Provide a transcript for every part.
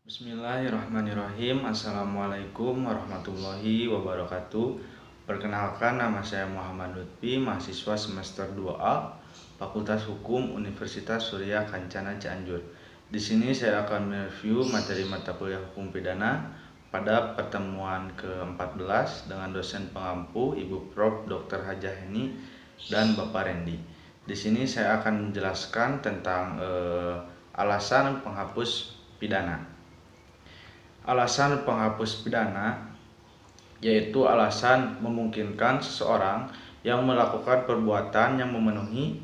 Bismillahirrahmanirrahim. Assalamualaikum warahmatullahi wabarakatuh. Perkenalkan, nama saya Muhammad Lutfi, mahasiswa semester 2A, Fakultas Hukum Universitas Surya Kencana Cianjur. Di sini saya akan mereview materi mata kuliah Hukum Pidana pada pertemuan ke-14 dengan dosen pengampu Ibu Prof. Dr. Hajah Heni dan Bapak Rendi. Di sini saya akan menjelaskan tentang alasan penghapus pidana. Alasan penghapus pidana yaitu alasan memungkinkan seseorang yang melakukan perbuatan yang memenuhi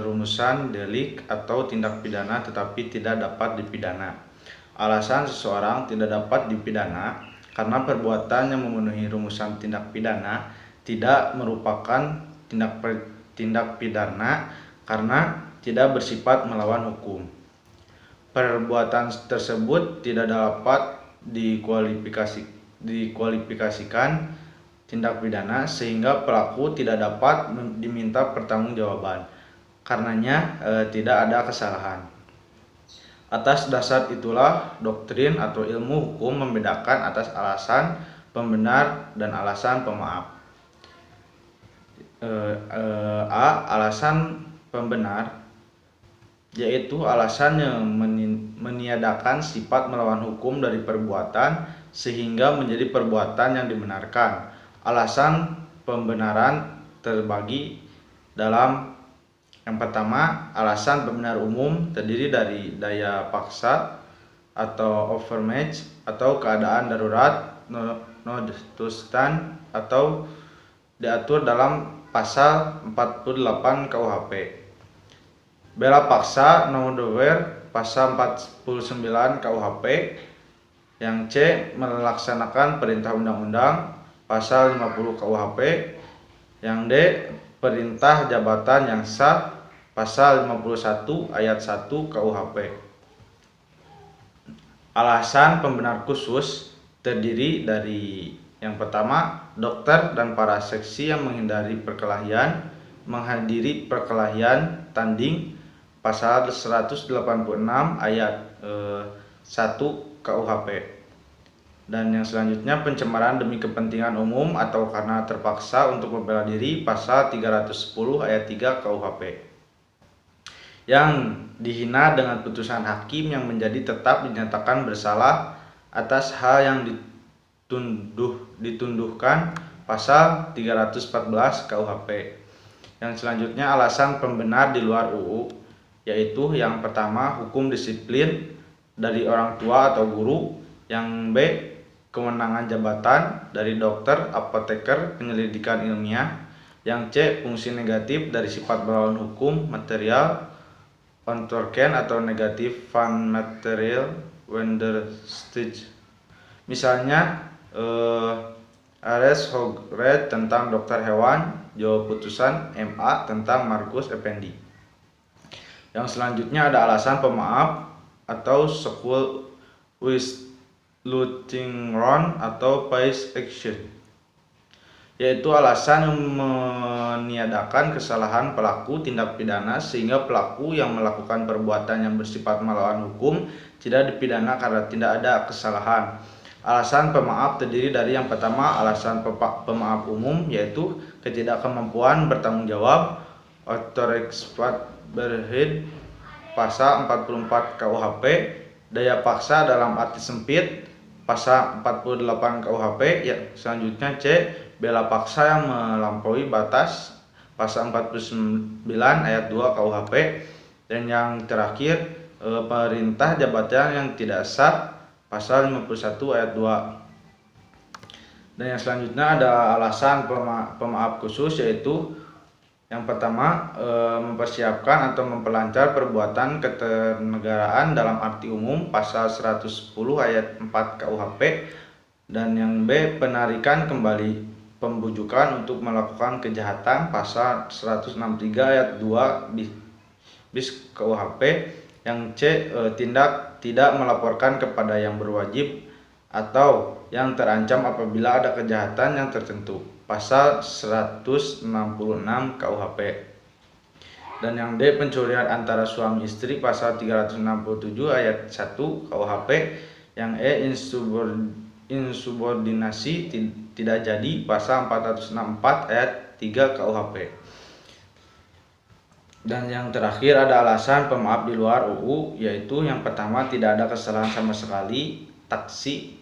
rumusan delik atau tindak pidana tetapi tidak dapat dipidana. Alasan seseorang tidak dapat dipidana karena perbuatan yang memenuhi rumusan tindak pidana tidak merupakan tindak pidana karena tidak bersifat melawan hukum. Perbuatan tersebut tidak dapat dikualifikasikan tindak pidana sehingga pelaku tidak dapat diminta pertanggungjawaban. Karenanya tidak ada kesalahan. Atas dasar itulah doktrin atau ilmu hukum membedakan atas alasan pembenar dan alasan pemaaf. Alasan pembenar yaitu alasan yang meniadakan sifat melawan hukum dari perbuatan sehingga menjadi perbuatan yang dibenarkan. Alasan pembenaran terbagi dalam yang pertama, alasan pembenar umum terdiri dari daya paksa atau overmatch atau keadaan darurat non-stand atau diatur dalam pasal 48 KUHP. Bela paksa non-dower pasal 49 KUHP. Yang C, melaksanakan perintah undang-undang pasal 50 KUHP. Yang D, perintah jabatan yang sah pasal 51 ayat 1 KUHP. Alasan pembenar khusus terdiri dari yang pertama, dokter dan para saksi yang menghindiri tanding pasal 186 ayat 1 KUHP. Dan yang selanjutnya, pencemaran demi kepentingan umum atau karena terpaksa untuk membela diri pasal 310 ayat 3 KUHP. Yang dihina dengan putusan hakim yang menjadi tetap dinyatakan bersalah atas hal yang ditunduhkan pasal 314 KUHP. Yang selanjutnya, alasan pembenar di luar UU yaitu yang pertama, hukum disiplin dari orang tua atau guru. Yang B, kewenangan jabatan dari dokter, apoteker, penyelidikan ilmiah. Yang C, fungsi negatif dari sifat melawan hukum material ontorken atau negatif van material wenderstig. Misalnya Ares Hogred tentang dokter hewan, jawab putusan MA tentang Markus Effendi. Yang selanjutnya ada alasan pemaaf atau sequel withholding loan atau past action, yaitu alasan yang meniadakan kesalahan pelaku tindak pidana sehingga pelaku yang melakukan perbuatan yang bersifat melawan hukum tidak dipidana karena tidak ada kesalahan. Alasan pemaaf terdiri dari yang pertama, alasan pemaaf umum yaitu ketidakkemampuan bertanggung jawab berhid pasal 44 KUHP, daya paksa dalam arti sempit pasal 48 KUHP. Ya, selanjutnya C, bela paksa yang melampaui batas pasal 49 ayat 2 KUHP. Dan yang terakhir, perintah jabatan yang tidak sah pasal 51 ayat 2. Dan yang selanjutnya ada alasan pemaaf khusus yaitu yang pertama, mempersiapkan atau memperlancar perbuatan keternegaraan dalam arti umum pasal 110 ayat 4 KUHP. Dan yang B, penarikan kembali pembujukan untuk melakukan kejahatan pasal 163 ayat 2 bis KUHP. Yang C, tindak tidak melaporkan kepada yang berwajib atau yang terancam apabila ada kejahatan yang tertentu pasal 166 KUHP. Dan yang D, pencurian antara suami istri pasal 367 ayat 1 KUHP. Yang E, insubordinasi tidak jadi pasal 464 ayat 3 KUHP. Dan yang terakhir ada alasan pemaaf di luar UU, yaitu yang pertama tidak ada kesalahan sama sekali, taksi.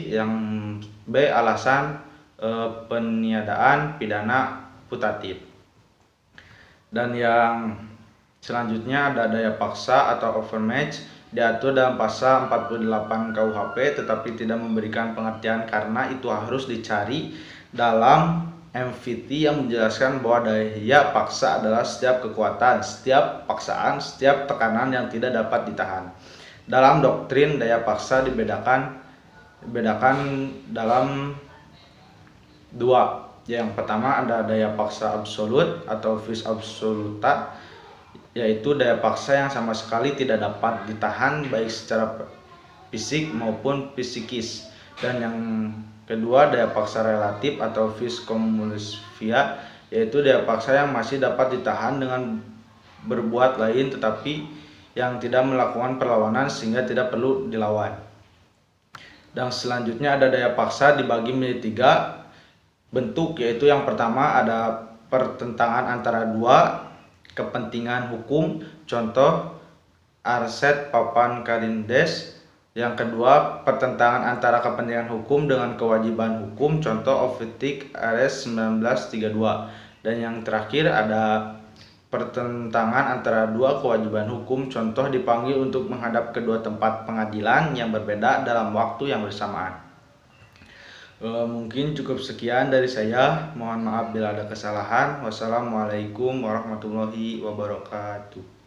Yang B, alasan peniadaan pidana putatif. Dan yang selanjutnya ada daya paksa atau overmatch, diatur dalam pasal 48 KUHP tetapi tidak memberikan pengertian karena itu harus dicari dalam MVT yang menjelaskan bahwa daya paksa adalah setiap kekuatan, setiap paksaan, setiap tekanan yang tidak dapat ditahan. Dalam doktrin daya paksa dibedakan dalam dua. Yang pertama ada daya paksa absolut atau vis absoluta, yaitu daya paksa yang sama sekali tidak dapat ditahan baik secara fisik maupun psikis. Dan yang kedua daya paksa relatif atau vis cumulativa, yaitu daya paksa yang masih dapat ditahan dengan berbuat lain tetapi yang tidak melakukan perlawanan sehingga tidak perlu dilawan. Dan selanjutnya ada daya paksa dibagi menjadi 3 bentuk, yaitu yang pertama ada pertentangan antara dua kepentingan hukum, contoh Arset Papan Karindes. Yang kedua, pertentangan antara kepentingan hukum dengan kewajiban hukum, contoh Ovitik RS 1932. Dan yang terakhir ada pertentangan antara dua kewajiban hukum, contoh dipanggil untuk menghadap kedua tempat pengadilan yang berbeda dalam waktu yang bersamaan. Mungkin cukup sekian dari saya. Mohon maaf bila ada kesalahan. Wassalamualaikum warahmatullahi wabarakatuh.